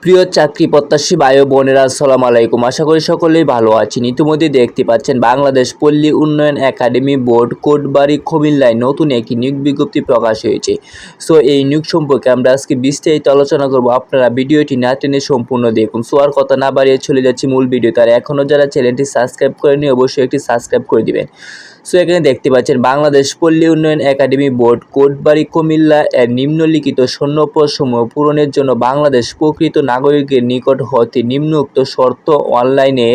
প্রিয় চাকরি প্রত্যাশী ভাই ও বোনেরা, আসসালামু আলাইকুম। আশা করি সকলেই ভালো আছেন। ইতিমধ্যে দেখতে পাচ্ছেন বাংলাদেশ পল্লী উন্নয়ন একাডেমি বোর্ড কোটবাড়ি কুমিল্লায় নতুন একটি নিয়োগ বিজ্ঞপ্তি প্রকাশ হয়েছে। সো এই নিয়োগ সম্পর্কে আমরা আজকে বিস্তারিত আলোচনা করব। আপনারা ভিডিওটি না টেনে সম্পূর্ণ দেখুন। সো আর কথা না বাড়িয়ে চলে যাচ্ছি মূল ভিডিওতে। আর এখনও যারা চ্যানেলটি সাবস্ক্রাইব করেনি অবশ্যই একটি সাবস্ক্রাইব করে দিবেন। সো এখানে দেখতে পাচ্ছেন বাংলাদেশ পল্লী উন্নয়ন একাডেমি বোর্ড কোটবাড়ি কুমিল্লা এর নিম্নলিখিত শূন্যপদসমূহ পূরণের জন্য বাংলাদেশ প্রকৃত নাগরিকের নিকট হতে নিম্নোক্ত শর্ত অনলাইনে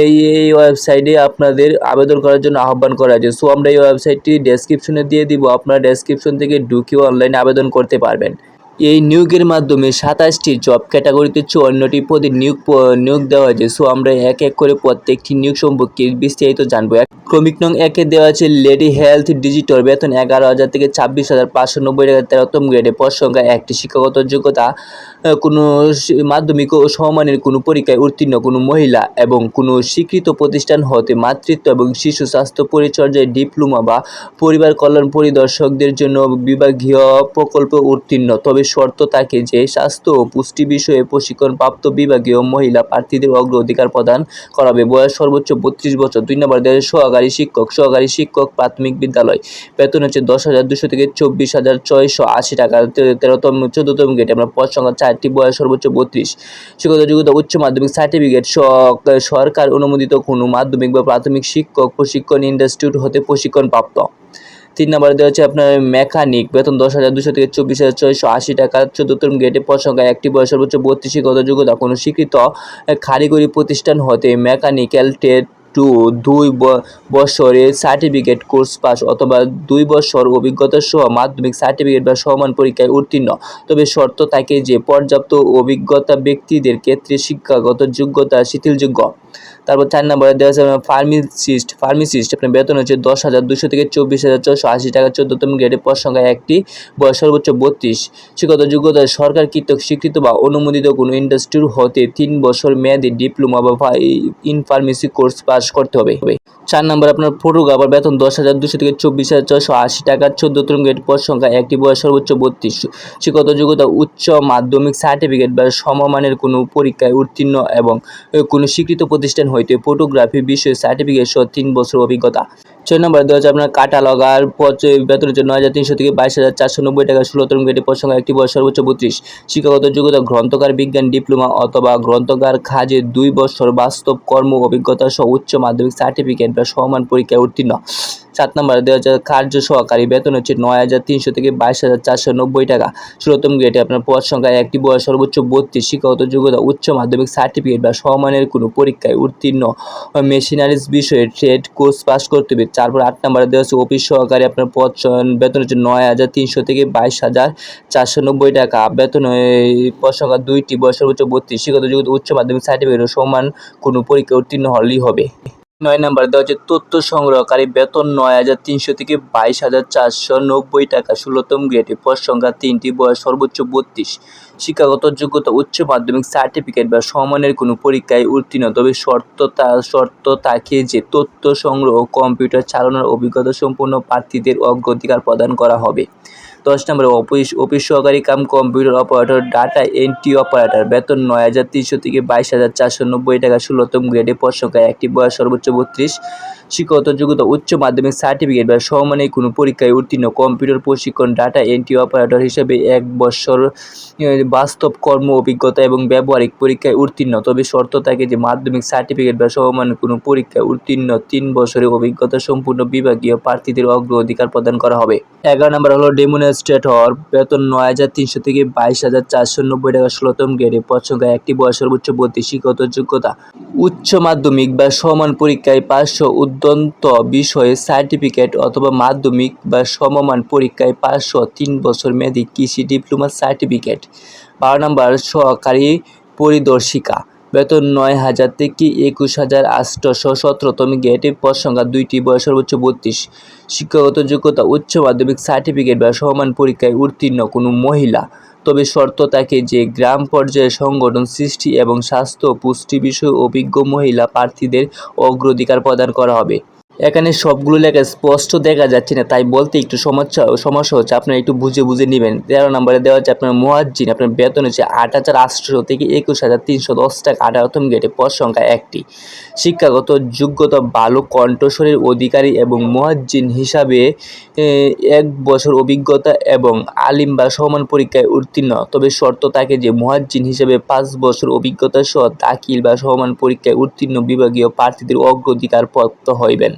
এই ওয়েবসাইটে আপনাদের আবেদন করার জন্য আহ্বান করা হয়েছে। সো আমরা এই ওয়েবসাইটটি ডেসক্রিপশনে দিয়ে দিব, আপনারা ডেসক্রিপশন থেকে ঢুকেও অনলাইনে আবেদন করতে পারবেন। এই নিয়োগের মাধ্যমে 27টি জব ক্যাটাগরিতে 54টি পদে নিয়োগ দেওয়া হয়েছে। সো আমরা এক এক করে প্রত্যেকটি নিয়োগ সম্পর্কে বিস্তারিত জানবো। ক্রমিক নং 1-এ দেওয়া আছে লেডি হেলথ ডিজিটর, বেতন 11,000 থেকে 26,590 টাকা, 13তম গ্রেডে, পদ সংখ্যা 1টি, শিক্ষাগত যোগ্যতা কোনো মাধ্যমিক ও সমমানের কোনো পরীক্ষায় উত্তীর্ণ কোনো মহিলা এবং কোনো স্বীকৃত প্রতিষ্ঠান হতে মাতৃত্ব এবং শিশু স্বাস্থ্য পরিচর্যায় ডিপ্লোমা বা পরিবার কল্যাণ পরিদর্শকদের জন্য বিভাগীয় প্রকল্প উত্তীর্ণ। তবে শর্ত থাকে যে স্বাস্থ্য ও পুষ্টি বিষয়ে প্রশিক্ষণপ্রাপ্ত বিভাগীয় মহিলা প্রার্থীদের অগ্রাধিকার প্রদান করা হবে। বয়স সর্বোচ্চ 32 বছর। 2 নম্বর দেওয়া সহকারী শিক্ষক প্রাথমিক বিদ্যালয়, বেতন হচ্ছে 10,200 থেকে 24,680 টাকা, 14তম গ্রেড, আমরা পদ সংখ্যা 4টি, বয়স সর্বোচ্চ 32। শিক্ষাগত যোগ্যতা উচ্চ মাধ্যমিক সার্টিফিকেট, সরকার অনুমোদিত কোনো মাধ্যমিক বা প্রাথমিক শিক্ষক প্রশিক্ষণ ইনস্টিটিউট হতে প্রশিক্ষণপ্রাপ্ত। 3 নম্বরে দেওয়া হচ্ছে আপনার মেকানিক, বেতন 10,200 থেকে 24,680 টাকা, 14তম গ্রেডে, পদ সংখ্যা 1টি, বয়স সর্বোচ্চ 32। শিক্ষাগত যোগ্যতা কোনো স্বীকৃত কারিগরি প্রতিষ্ঠান হতে মেকানিক্যাল ট্রেড 2 বছরের সার্টিফিকেট কোর্স পাস অথবা 2 বছর অভিজ্ঞতা সহ মাধ্যমিক সার্টিফিকেট বা সমান পরীক্ষায় উত্তীর্ণ। তবে শর্ত থাকে যে পর্যাপ্ত অভিজ্ঞতা ব্যক্তিদের ক্ষেত্রে শিক্ষাগত যোগ্যতা শিথিলযোগ্য। তারপর 4 নম্বরে দেওয়া আছে ফার্মাসিস্ট, আপনার বেতন হচ্ছে 10,200 থেকে 24,480 টাকা, 14তম গ্রেডে, পদ সংখ্যা 1টি, বয়স সর্বোচ্চ 32। শিক্ষাগত যোগ্যতা সরকার কর্তৃক স্বীকৃত বা অনুমোদিত কোনো ইনস্টিটিউট হতে 3 বছর মেয়াদী ডিপ্লোমা বা ইন ফার্মেসি কোর্স পাস করতে হবে। 4 নম্বর আপনার ফটোগ্রাফার, বেতন 10,200 থেকে 24,480 টাকা, 14তম গ্রেড, পদ সংখ্যা 1টি, বয়স সর্বোচ্চ 32। শিক্ষাগত যোগ্যতা উচ্চ মাধ্যমিক সার্টিফিকেট বা সমমানের কোনো পরীক্ষায় উত্তীর্ণ এবং কোনো স্বীকৃত প্রতিষ্ঠান হইতে ফটোগ্রাফি বিষয়ে সার্টিফিকেট সহ 3 বছর অভিজ্ঞতা। 6 নম্বরে দেওয়া হচ্ছে আপনার কাটালগার, বেতন হচ্ছে 9,300 থেকে 22,490 টাকা, 16তম গ্রেডে, পদ সংখ্যা 1টি, বয়স সর্বোচ্চ 32। শিক্ষাগত যোগ্যতা গ্রন্থকার বিজ্ঞান ডিপ্লোমা অথবা গ্রন্থকার কাজে 2 বছর বাস্তব কর্ম অভিজ্ঞতা সহ উচ্চ মাধ্যমিক সার্টিফিকেট বা সমান পরীক্ষায় উত্তীর্ণ। 7 নম্বরে দেওয়া হচ্ছে কার্য সহকারী, বেতন হচ্ছে 9,300 থেকে 22,490 টাকা, 16তম গ্রেডে, আপনার পদ সংখ্যা 1টি, বয়স সর্বোচ্চ 32। শিক্ষাগত যোগ্যতা উচ্চ মাধ্যমিক সার্টিফিকেট বা সমমানের কোনো পরীক্ষায় উত্তীর্ণ, মেশিনারিজ বিষয়ে ট্রেড কোর্স পাস করতে হবে। তারপর 8 নম্বরে দেওয়া হচ্ছে অফিস সহকারী, আপনার বেতন হচ্ছে 9,300 থেকে 22,490 টাকা, বেতন পদ সংখ্যা 2টি, বয়স সর্বোচ্চ 32। শিক্ষাগত যোগ্যতা উচ্চ মাধ্যমিক সার্টিফিকেট ও সমান কোনো পরীক্ষায় উত্তীর্ণ হলেই হবে। 9 নম্বরে দেওয়া হচ্ছে তথ্য সংগ্রহকারী, বেতন 9,300 থেকে 22,490 টাকা, 16তম গ্রেডে, পদ সংখ্যা 3টি, বয়স সর্বোচ্চ 32। শিক্ষাগত যোগ্যতা উচ্চ মাধ্যমিক সার্টিফিকেট বা সমানের কোনো পরীক্ষায় উত্তীর্ণ। তবে শর্ত থাকে যে তথ্য সংগ্রহ ও কম্পিউটার চালানোর অভিজ্ঞতা সম্পন্ন প্রার্থীদের অগ্রাধিকার প্রদান করা হবে। 10 নম্বরে অফিস সহকারী cum computer operator, data entry operator, বেতন 9,300 থেকে 22,490 টাকা, 16তম গ্রেডে, পদ সংখ্যা 1টি, বয়স সর্বোচ্চ 32। শিক্ষাগত যোগ্যতা উচ্চ মাধ্যমিক সার্টিফিকেট বা সমমানের কোনো পরীক্ষায় উত্তীর্ণ, কম্পিউটার প্রশিক্ষণ, ডাটা এন্ট্রি অপারেটর হিসেবে 1 বছর বাস্তব কর্ম অভিজ্ঞতা এবং ব্যবহারিক পরীক্ষায় উত্তীর্ণ। তবে শর্ত থাকে যে মাধ্যমিক সার্টিফিকেট বা সমমানের কোনো পরীক্ষায় উত্তীর্ণ 3 বছরের অভিজ্ঞতা সম্পূর্ণ বিভাগীয় প্রার্থীদের অগ্রাধিকার প্রদান করা হবে। 11 নম্বর হলো ডেমনস্ট্রেটর, বেতন 9,300 থেকে 22,490 টাকা, 16তম গ্রেডে, পদ সংখ্যা 1টি, বয়স সর্বোচ্চ 32। শিক্ষাগত যোগ্যতা উচ্চ মাধ্যমিক বা সমান পরীক্ষায় 500 উদ্যন্ত বিষয়ে সার্টিফিকেট অথবা মাধ্যমিক বা সমমান পরীক্ষায় 500 3 বছর মেয়াদী কৃষি ডিপ্লোমা সার্টিফিকেট। 12 নম্বর সহকারী পরিদর্শিকা, বেতন 9,000 থেকে 21,800, 17তম গ্রেডে, পদ সংখ্যা 2টি, বয়স সর্বোচ্চ 32। শিক্ষাগত যোগ্যতা উচ্চ মাধ্যমিক সার্টিফিকেট বা সমান পরীক্ষায় উত্তীর্ণ কোনো মহিলা। তবে শর্ত থাকে যে গ্রাম পর্যায়ে সংগঠন সৃষ্টি এবং স্বাস্থ্য পুষ্টি বিষয়ে অভিজ্ঞ মহিলা প্রার্থীদের অগ্রাধিকার প্রদান করা হবে। এখানে সবগুলো লেখা স্পষ্ট দেখা যাচ্ছে না, তাই বলতে একটু সমস্যা হচ্ছে, আপনারা একটু বুঝে নেবেন। 13 নম্বরে দেওয়া হচ্ছে আপনার মুয়াজ্জিন, আপনার বেতন হচ্ছে 8,800 থেকে 21,310 টাকা 18তম গ্রেডে, পদ সংখ্যা 1টি। শিক্ষাগত যোগ্যতা ভালো কণ্ঠস্বরের অধিকারী এবং মুয়াজ্জিন হিসাবে 1 বছর অভিজ্ঞতা এবং আলিম বা সমান পরীক্ষায় উত্তীর্ণ। তবে শর্ত থাকে যে মুয়াজ্জিন হিসেবে 5 বছর অভিজ্ঞতা সহ দাখিল বা সমান পরীক্ষায় উত্তীর্ণ বিভাগীয় প্রার্থীদের অগ্রাধিকার প্রাপ্ত হইবেন।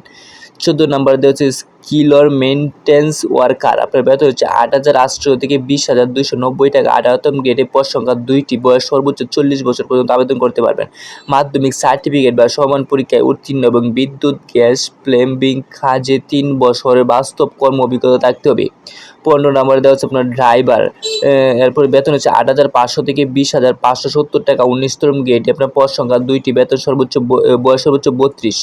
14 নম্বর দেওয়া হচ্ছে স্কিলর মেইনটেন্স ওয়ার্কার, আপনার বেতন হচ্ছে 8,800 থেকে 20,290 টাকা 18তম গ্রেডে, পদ সংখ্যা 2টি। বয়স সর্বোচ্চ 40 বছর পর্যন্ত আবেদন করতে পারবেন। মাধ্যমিক সার্টিফিকেট বা সমান পরীক্ষায় উত্তীর্ণ এবং বিদ্যুৎ, গ্যাস, প্লাম্বিং কাজে 3 বছরের বাস্তব কর্ম অভিজ্ঞতা থাকতে হবে। 15 নম্বরে দেওয়া হচ্ছে আপনার ড্রাইভার, এরপরে বেতন হচ্ছে 8,500 থেকে 20,570 টাকা 19তম গ্রেডে, আপনার পদ সংখ্যা 2টি। বেতন সর্বোচ্চ বয়স সর্বোচ্চ 32।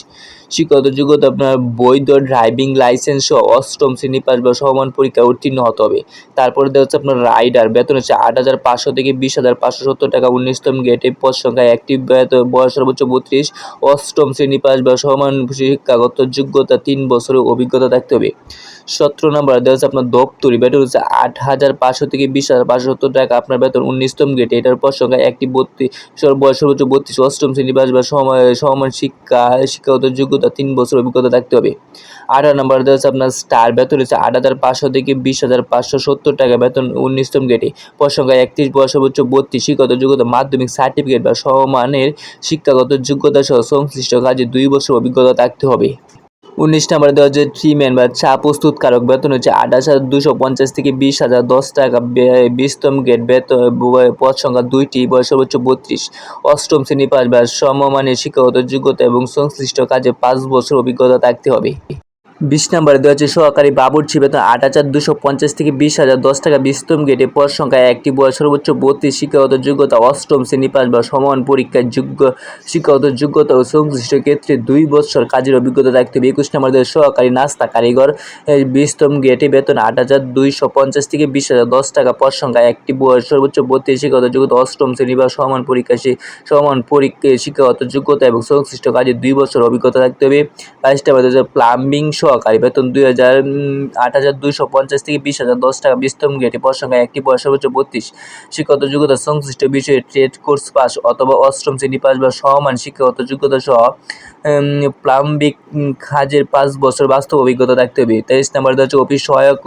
শিক্ষাগত যোগ্যতা আপনার বৈধ ড্রাইভিং লাইসেন্স সহ 8ম শ্রেণী পাস বা সমান পরীক্ষায় উত্তীর্ণ হতে হবে। তারপরে দেওয়া হচ্ছে আপনার রাইডার, বেতন হচ্ছে 8,500 থেকে 20,570 টাকা 19তম গ্রেডে, পদ সংখ্যা 1টি। বয়স সর্বোচ্চ 32। 8ম শ্রেণী পাস বা সমান শিক্ষাগত যোগ্যতা 3 বছরের অভিজ্ঞতা থাকতে হবে। 17 নম্বর দেওয়া হচ্ছে আপনার দপ্তরি, বেতন হচ্ছে 8,500 থেকে 20,570 টাকা, আপনার বেতন 19তম গ্রেডে, এটার পদ সংখ্যা 1টি। বয়স সর্বোচ্চ 32। 8ম শ্রেণী পাস বা সমান শিক্ষাগত যোগ্যতা 3 বছর অভিজ্ঞতা থাকতে হবে। 18 নম্বর দেওয়া হচ্ছে আপনার স্টার, বেতন হচ্ছে 8,500 থেকে 20,570 টাকা, বেতন 19তম গ্রেডে, পদ সংখ্যা 31। বয়স সর্বোচ্চ 32। শিক্ষাগত যোগ্যতা মাধ্যমিক সার্টিফিকেট বা সমমানের শিক্ষাগত যোগ্যতা সহ সংশ্লিষ্ট কাজে 2 বছর অভিজ্ঞতা থাকতে হবে। 19 নম্বরে দেওয়া হচ্ছে ট্রিম্যান বা চা প্রস্তুতকারক, বেতন হচ্ছে 28,250 থেকে 20,010 টাকা 20তম গ্রেড, পদ সংখ্যা 2টি। বয়স সর্বোচ্চ 32। 8ম শ্রেণী পাস বা সমমানের শিক্ষাগত যোগ্যতা এবং সংশ্লিষ্ট কাজে 5 বছর অভিজ্ঞতা থাকতে হবে। 20 নম্বরে দেওয়া হচ্ছে সহকারী বাবুর্চি, বেতন 8,250 থেকে 20,010 টাকা 20তম গ্রেডে, পদ সংখ্যা 1টি। বয়স সর্বোচ্চ 32। শিক্ষাগত যোগ্যতা 8ম শ্রেণী পাস বা সমান পরীক্ষায় শিক্ষাগত যোগ্যতা ও সংশ্লিষ্ট ক্ষেত্রে 2 বছর কাজের অভিজ্ঞতা থাকতে হবে। 21 নম্বরে দেওয়া সহকারী নাস্তা কারিগর, 20তম গ্রেডে, বেতন 8,250 থেকে 20,010 টাকা, পদ সংখ্যা 1টি। বয়স সর্বোচ্চ 32। শিক্ষাগত যোগ্যতা 8ম শ্রেণী বা সমান পরীক্ষায় শিক্ষাগত যোগ্যতা এবং সংশ্লিষ্ট কাজে 2 বছর অভিজ্ঞতা থাকতে হবে। 22 নম্বরে দেওয়া প্লাম্বিং সহকারী, বেতন 8,250 থেকে 20,010 টাকা 20তম গ্রেডে, পদ সংখ্যা 1টি। বয়স সর্বোচ্চ 32। শিক্ষাগত যোগ্যতা সংশ্লিষ্ট বিষয়ে ট্রেড কোর্স পাস অথবা 8ম শ্রেণী পাস বা সমান শিক্ষাগত যোগ্যতা সহ প্লাম্বিং কাজের 5 বছর বাস্তব অভিজ্ঞতা থাকতে হবে। 23 নম্বরে দেওয়া হচ্ছে অফিস সহায়ক,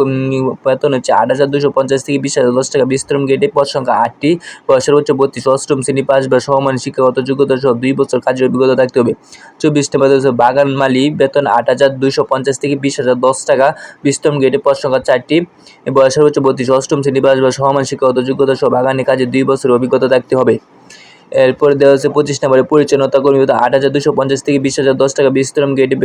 বেতন হচ্ছে 8,250 থেকে 20,010 টাকা 20তম গ্রেডে, পদ সংখ্যা 8টি। বয়স সর্বোচ্চ 32। 8ম শ্রেণী পাস বা সমান শিক্ষাগত যোগ্যতা সহ 2 বছর কাজের অভিজ্ঞতা থাকতে হবে। 24 নম্বরে দেওয়া হচ্ছে বাগান মালি, বেতন 8,250 থেকে 20,010 টাকা 20তম গ্রেডে, পদ সংখ্যা 4টি। বয়স সর্বোচ্চ 32। 8ম শ্রেণী পাস বা সমান শিক্ষাগত যোগ্যতা সহ বাগানে কাজে 2 বছর অভিজ্ঞতা থাকতে হবে। এরপরে দেওয়া হচ্ছে 25 নম্বরে পরিচ্ছন্নতা কর্মী, 8,250 থেকে 20,010 টাকা 20তম গ্রেডে,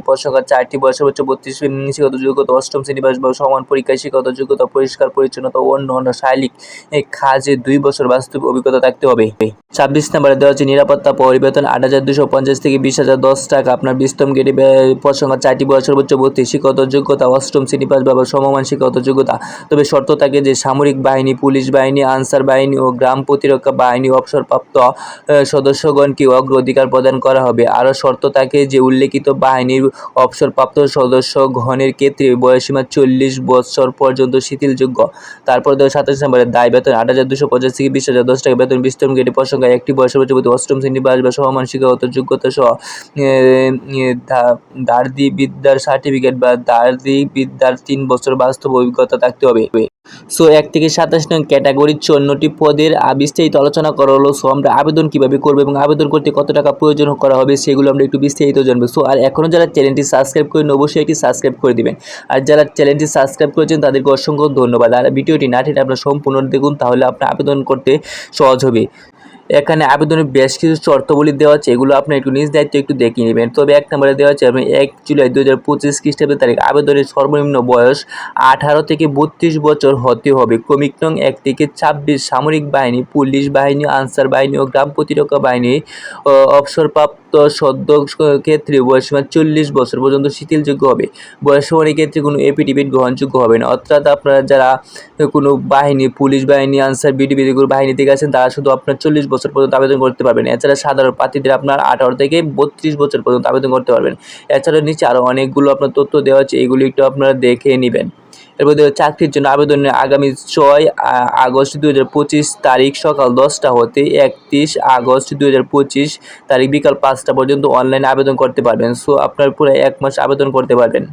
পদ সংখ্যা 4টি। বয়স সর্বোচ্চ 32। শিক্ষাগত যোগ্যতা 8ম শ্রেণী পাস বা সমান পরীক্ষায় শিক্ষাগত যোগ্যতা পরিষ্কার পরিচ্ছন্নতা ও অন্য শারীরিক কাজে 2 বছর বাস্তব অভিজ্ঞতা থাকতে হবে। 26 নম্বরে দেওয়া হচ্ছে নিরাপত্তা প্রহরী, বেতন 8,250 থেকে 20,010 টাকা, আপনার 20তম গ্রেডে, পদ সংখ্যা 4টি। বয়স সর্বোচ্চ 32। শিক্ষাগত যোগ্যতা 8ম শ্রেণী পাস বা সমমান শিক্ষাগত যোগ্যতা, তবে শর্ত থাকে যে সামরিক বাহিনী, পুলিশ বাহিনী, আনসার বাহিনী ও গ্রাম প্রতিরক্ষা বাহিনী অবসরপ্রাপ্ত সদস্যগণকে অগ্রাধিকার প্রদান করা হবে। আরও শর্ত থাকে যে উল্লেখিত বাহিনীর অবসরপ্রাপ্ত সদস্যগণের ক্ষেত্রে বয়সসীমা 40 বছর পর্যন্ত শিথিলযোগ্য। তারপর 27 নম্বরে দায়, বেতন 8,250 থেকে 20,010 টাকা, বেতন 20তম গ্রেডে, পদ সংখ্যা 1টি। বয়স সর্বোচ্চ 8ম শ্রেণী পাস বা সমমান শিক্ষাগত যোগ্যতা সহ দার্দি বিদ্যার সার্টিফিকেট বা দার্দি বিদ্যার 3 বছর বাস্তব অভিজ্ঞতা থাকতে হবে। সো 1 থেকে 27 নং ক্যাটাগরির 54টি পদের বিস্তারিত আলোচনা করা হলো। সো আমরা আবেদন কিভাবে করবো এবং আবেদন করতে কত টাকা প্রয়োজন করা হবে সেগুলো আমরা একটু বিস্তারিত জানবো। সো আর এখনও যারা চ্যানেলটি সাবস্ক্রাইব করেন অবশ্যই এটি সাবস্ক্রাইব করে দিবেন। আর যারা চ্যানেলটি সাবস্ক্রাইব করেছেন তাদেরকে অসংখ্য ধন্যবাদ। আর ভিডিওটি না টেনে আপনারা সম্পূর্ণ দেখুন, তাহলে আপনার আবেদন করতে সহজ হবে। এখানে আবেদনের বেশ কিছু শর্তাবলী দেওয়া আছে, এগুলো আপনি একটু নিজ দায়িত্ব একটু দেখে নেবেন। তবে 1 নম্বরে দেওয়া আছে আপনি 1 জুলাই 2025 খ্রিস্টাব্দের তারিখ, আবেদনের সর্বনিম্ন বয়স 18 থেকে 32 বছর হতে হবে। ক্রমিক নং 1 থেকে 26 সামরিক বাহিনী, পুলিশ বাহিনী, আনসার বাহিনী ও গ্রাম প্রতিরক্ষা বাহিনী অবসরপ্রাপ্ত সদস্য ক্ষেত্রে বয়সসীমা 40 বছর পর্যন্ত শিথিলযোগ্য হবে। বয়স সমানের ক্ষেত্রে কোনো এফিডেভিট গ্রহণযোগ্য হবে না। অর্থাৎ আপনারা যারা কোনো বাহিনী, পুলিশ বাহিনী, আনসার, বিডিবি বাহিনী থেকে আছেন তারা শুধু আপনার 40 বছর বছর পর্যন্ত আবেদন করতে পারবেন। এছাড়া সাধারণ প্রার্থীদের আপনার 18 থেকে 32 বছর পর্যন্ত আবেদন করতে পারবেন। এছাড়া নিচে আরও অনেকগুলো আপনার তথ্য দেওয়া আছে, এগুলি একটু আপনারা দেখে নেবেন। এরপর চাকরির জন্য আবেদনের আগামী 6 আগস্ট 2025 তারিখ সকাল 10টা হতে 31 আগস্ট 2025 তারিখ বিকাল 5টা পর্যন্ত অনলাইনে আবেদন করতে পারবেন। সো আপনার পুরো 1 মাস আবেদন করতে পারবেন।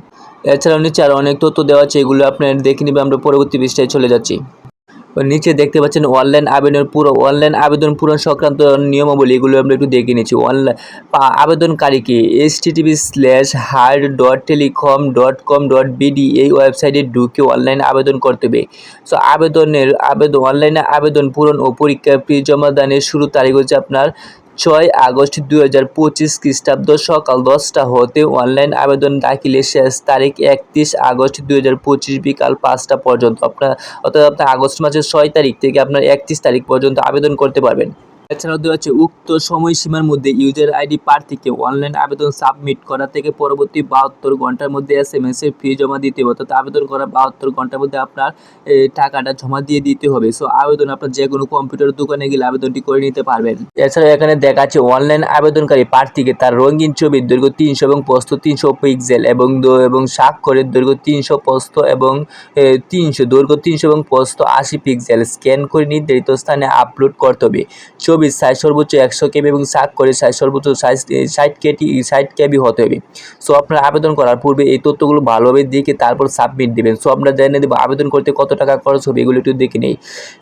এছাড়াও নিচে আরও অনেক তথ্য দেওয়া আছে, এগুলো আপনারা দেখে নেবেন। আমরা পরবর্তী পৃষ্ঠায় চলে যাচ্ছি। নিচে দেখতে পাচ্ছেন অনলাইন আবেদন পূরণ সংক্রান্ত নিয়মাবলী, এগুলো আমরা একটু দেখে নিচ্ছি। আবেদনকারীকে https://hard.telecom.com.bd এই ওয়েবসাইটে ঢুকে অনলাইনে আবেদন করতে হবে। সো অনলাইনে আবেদন পূরণ ও পরীক্ষার ফি জমাদানের শুরু তারিখ হচ্ছে আপনার 6 আগস্ট 2025 খ্রিস্টাব্দ সকাল 10টা হতে অনলাইন আবেদন দাখিলের শেষ তারিখ 31 আগস্ট 2025 বিকাল 5টা পর্যন্ত। অর্থাৎ আপনার আগস্ট মাসের 6 তারিখ থেকে আপনার 31 তারিখ পর্যন্ত আবেদন করতে পারবেন। এছাড়াও দেওয়া হচ্ছে উক্ত সময়সীমার মধ্যে ইউজার আইডি প্রার্থীকে অনলাইন আবেদন সাবমিট করা থেকে পরবর্তী 72 ঘন্টার মধ্যে SMS এর ফি জমা দিতে হবে। অর্থাৎ আবেদন করার 72 ঘন্টার মধ্যে আপনার টাকাটা জমা দিয়ে দিতে হবে। সো আবেদন আপনার যে কোনো কম্পিউটার দোকানে গেলে আবেদনটি করে নিতে পারবেন। এছাড়াও এখানে দেখাচ্ছে অনলাইন আবেদনকারী প্রার্থীকে তার রঙিন ছবির দৈর্ঘ্য 300 এবং প্রস্থ 300 পিক্সেল এবং স্বাক্ষরের দৈর্ঘ্য 300 প্রস্থ এবং 300 এবং প্রস্থ 80 পিক্সেল স্ক্যান করে নির্ধারিত স্থানে আপলোড করতে হবে। ছবির সাইজ সর্বোচ্চ 100 KB এবং স্বাক্ষরের সাইজ সর্বোচ্চ 60 KB হতে হবে। সো আপনারা আবেদন করার পূর্বে এই তথ্যগুলো ভালোভাবে দেখে তারপর সাবমিট দেবেন। সো আমরা জেনে দেবো আবেদন করতে কত টাকা খরচ হবে, এগুলো একটু দেখে নেই।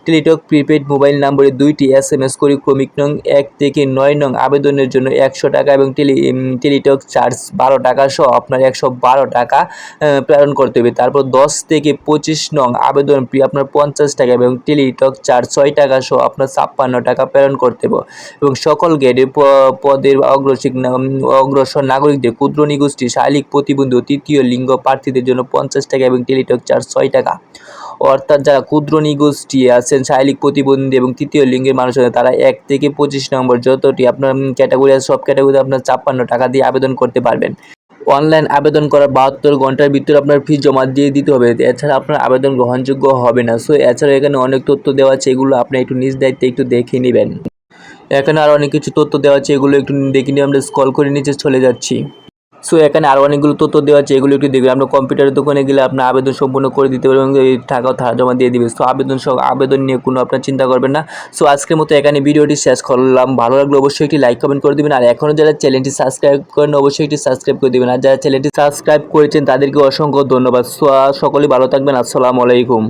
টেলিটক প্রিপেড মোবাইল নম্বরে 2টি SMS করে ক্রমিক নং 1 থেকে 9 নং আবেদনের জন্য 100 টাকা এবং টেলিটক চার্জ 12 টাকা সহ আপনার 112 টাকা প্রেরণ করতে হবে। তারপর 10 থেকে 25 নং আবেদন ফি আপনার 50 টাকা এবং টেলিটক চার্জ 6 টাকা সহ আপনার 56 টাকা প্রেরণ করতে হবে। এবং সকল গ্রেডের পদের অগ্রসর নাগরিকদের, ক্ষুদ্র নিগোষ্ঠী, শারীরিক প্রতিবন্ধী ও তৃতীয় লিঙ্গ প্রার্থীদের জন্য 50 টাকা এবং টেলিটক চার্জ 6 টাকা। অর্থাৎ যারা ক্ষুদ্র নিগোষ্ঠী আছেন, শারীরিক প্রতিবন্ধী এবং তৃতীয় লিঙ্গের মানুষ আছেন, তারা 1 থেকে 25 নম্বর যতটি আপনার ক্যাটাগরি আছে সব ক্যাটাগরিতে আপনার 56 টাকা দিয়ে আবেদন করতে পারবেন। অনলাইন আবেদন করার 72 ঘন্টার ভিতরে আপনার ফি জমা দিয়ে দিতে হবে, এছাড়া আপনার আবেদন গ্রহণযোগ্য হবে না। সো এছাড়া এখানে অনেক তথ্য দেওয়া আছে, এগুলো আপনি একটু নিজ দায়িত্বে একটু দেখে নেবেন। এখানে আরও অনেক কিছু তথ্য দেওয়া আছে, এগুলো একটু দেখে নিয়ে আমরা স্ক্রল করে নিচে চলে যাচ্ছি। সো এখানে আরও অনেকগুলো তথ্য দেওয়া আছে, এগুলো একটু দেখবেন। আমরা কম্পিউটারের দোকানে গেলে আপনার আবেদন সম্পূর্ণ করে দিতে পারবেন এবং এই টাকাও জমা দিয়ে দিবে। সো আবেদন নিয়ে কোনো আপনার চিন্তা করবেন না। সো আজকের মতো এখানে ভিডিওটি শেষ করলাম। ভালো লাগলে অবশ্যই একটি লাইক কমেন্ট করে দেবেন, আর এখনও যারা চ্যানেলটি সাবস্ক্রাইব করেন অবশ্যই একটি সাবস্ক্রাইব করে দেবেন, আর যারা চ্যানেলটি সাবস্ক্রাইব করেছেন তাদেরকে অসংখ্য ধন্যবাদ। সো সকলেই ভালো থাকবেন। আসসালামু আলাইকুম।